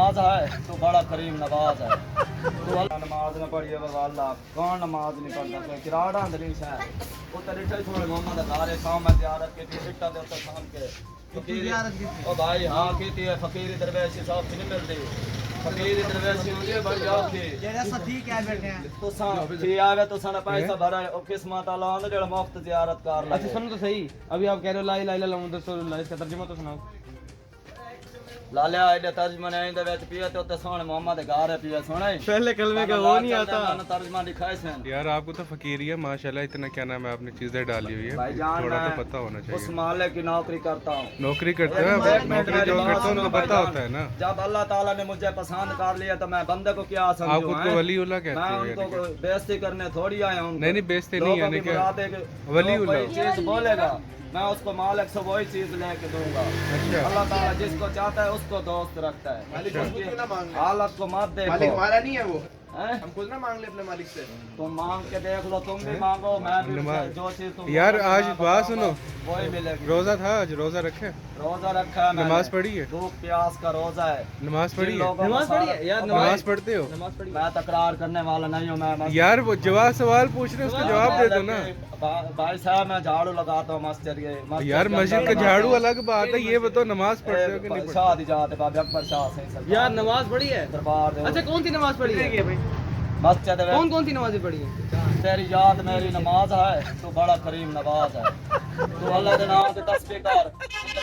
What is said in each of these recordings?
نماز ہے تو بڑا کریم نواز ہے تو اللہ نماز نہ پڑھی ہے اللہ کون نماز نہیں پڑھتا کوئی کراڑا اندر شاید وہ طریقے چھوڑ محمد ہزارے قوم میں زیارت کے تھی سٹا دے تے شام کے فقیر او بھائی ہاں کیتی ہے فقیر درویش صاحب نہیں ملتی فقیر درویش ہوندی ہے بڑی اوکھی جڑا ساتھی کیا بیٹھے ہیں تو ساں تھی آوے تو ساں پیسہ بھرا او قسمت اللہ نے جڑا مفت زیارت کر لے اچھا سنو تو صحیح ابھی آپ کہہ رہے ہو لا الہ الا اللہ محمد رسول اللہ اس کا ترجمہ تو سناؤ لالیا ایڈے ترجمہ نہیں دے وچ پیا تے سونے محمد گھر پیا سونے پہلے کلمے کا وہ نہیں آتا ترجمہ دکھائے سن یار آپ کو تو فقیری ہے ماشاءاللہ اتنا کیا نام ہے آپ نے چیزیں ڈالی ہوئی بھائی ہے جان تھوڑا تو میں پتہ ہونا اس چاہیے مالک کی نوکری کرتا ہوں نوکری کرتے ہیں آپ نوکری جو کرتے ہیں ان کو پتہ ہوتا ہے نا جب اللہ تعالیٰ نے مجھے پسند کر لیا تو میں بندے کو کیا آپ سمجھوں خود کو ولی اللہ کہتے میں ہو ان یعنی کو بےزتی کرنے تھوڑی آیا ہوں نہیں بیچتے نہیں یعنی کہ ولی ولی اللہ چیز بولے گا میں اس کو مالک سے وہی چیز لے کے دوں گا اچھا اللہ تعالیٰ جس کو چاہتا ہے اس کو دوست رکھتا ہے اس کی حالت کو مت دیکھو مالک ہمارا نہیں ہے وہ ہیں؟ ہم خود نہ مانگ لے اپنے مالک سے تم مانگ کے دیکھ لو تم بھی مانگو میں بھی جو چیز تم یار مانگو آج میں بات بتاؤں سنو گا، وہی ملے گی روزہ تھا آج روزہ رکھے روزہ رکھا ہے میں نے نماز پڑھی ہے بھوک پیاس کا روزہ ہے نماز پڑھی جن ہے لوگوں نماز مسالہ- پڑھی ہے یار نماز پڑھتے ہو نماز پڑھی میں تکرار کرنے والا نہیں ہوں میں یار وہ جواب سوال پوچھ رہے ہیں اس کا جواب دے دو نا بھائی صاحب میں جھاڑو لگاتا ہوں مسجد کے یار مسجد کا جھاڑو الگ بات ہے یہ بتاؤ نماز پڑھتے ہو کہ نہیں پڑھتے شاہ جاتے بابا اکبر شاہ سے سرکار یار نماز پڑھی ہے دربار دے اچھا کون سی نماز پڑھی ہے مسجد میں کون سی نمازیں پڑھی ہیں تیری یاد میری نماز ہے تو بڑا کریم نواز ہے تو اللہ دے نام تے تسبیح کر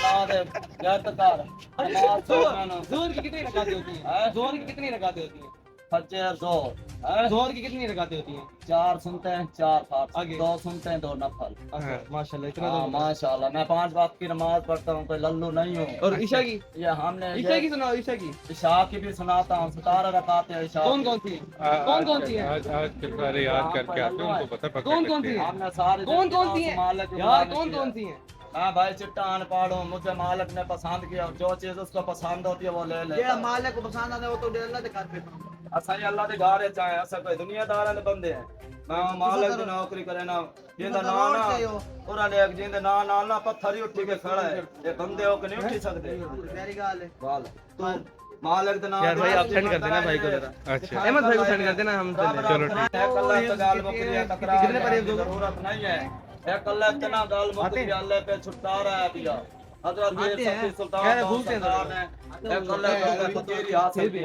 نام دے غیرت کر نماز پڑھنا نا زہر کی کتنی رکعتیں ہوتی ہیں زہر کی کتنی رکعتیں ہوتی ہیں فجر زہر زہر کی کتنی رکعتیں ہوتی ہیں چار سنتے ہیں چار فرض آگے۔ دو سنتے ہیں دو نفل اچھا ماشاءاللہ اتنا ہاں تو ماشاءاللہ میں 5 وقت کی نماز پڑھتا ہوں کوئی للو نہیں ہوں اور عشاء کی یہ ہم نے عشاء کی سناؤ عشاء کی عشاء کی بھی سناتا ہوں 17 رکعت ہیں عشاء کون کون سی کون سی ہیں آج کے سارے یاد کر کے آتے ہیں ان کو پتہ پکڑ کون سکتے سی ہیں ہم نے سارے کون سی ہیں مالک کو یار بلانے کون کی سی ہیں ہاں بھائی چٹا ان پڑھ ہوں مجھے مالک نے پسند کیا جو چیز اس کو پسند ہوتی ہے وہ لے جڑا لیتا مالک کو پسند آتا ہے وہ تو اللہ دے کر پہ اساں اللہ دے گھر چاہے اساں کوئی دنیا دار دے بندے ہیں میں مالک دی نوکری کرے نا جیندا نا نا اور لے جیندے نا نا پتھر ہی اٹھ کے کھڑا ہے یہ بندے ہو کے نہیں اٹھ سکتے میری گل ہے گل تو مالک دے نام یار بھائی آپ سینڈ کر دینا بھائی کو ذرا اچھا احمد بھائی کو سینڈ کر دینا ہم چلو ٹھیک اللہ تو گل مکری ہے تکرار کرنے کی ضرورت نہیں ہے ایک اللہ اتنا گل مکری اللہ پہ چھٹا رہا ہے پیا حضرت میر صفی سلطان سرکار نے ایک اللہ کو فقیری حاصل کی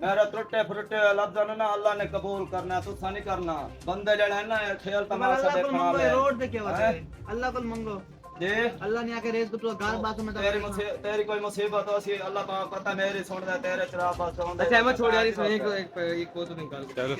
میرے ٹوٹے پھٹے لفظ نا اللہ نے قبول کرنا تو نہیں کرنا بندے جڑے ہیں نا کھیل تماشا اللہ کو دیکھنا منگو لے روڈ پہ کیا ہوتا ہے اللہ کو منگو جی اللہ نے آ کے ریز کو تو گھر بات میں تیری کوئی مصیبت ہو سی اللہ پاک پتہ میری سن دے تیرے چراغ بس اچھا احمد چھوڑ یار اس میں ایک وہ تو نکال چلو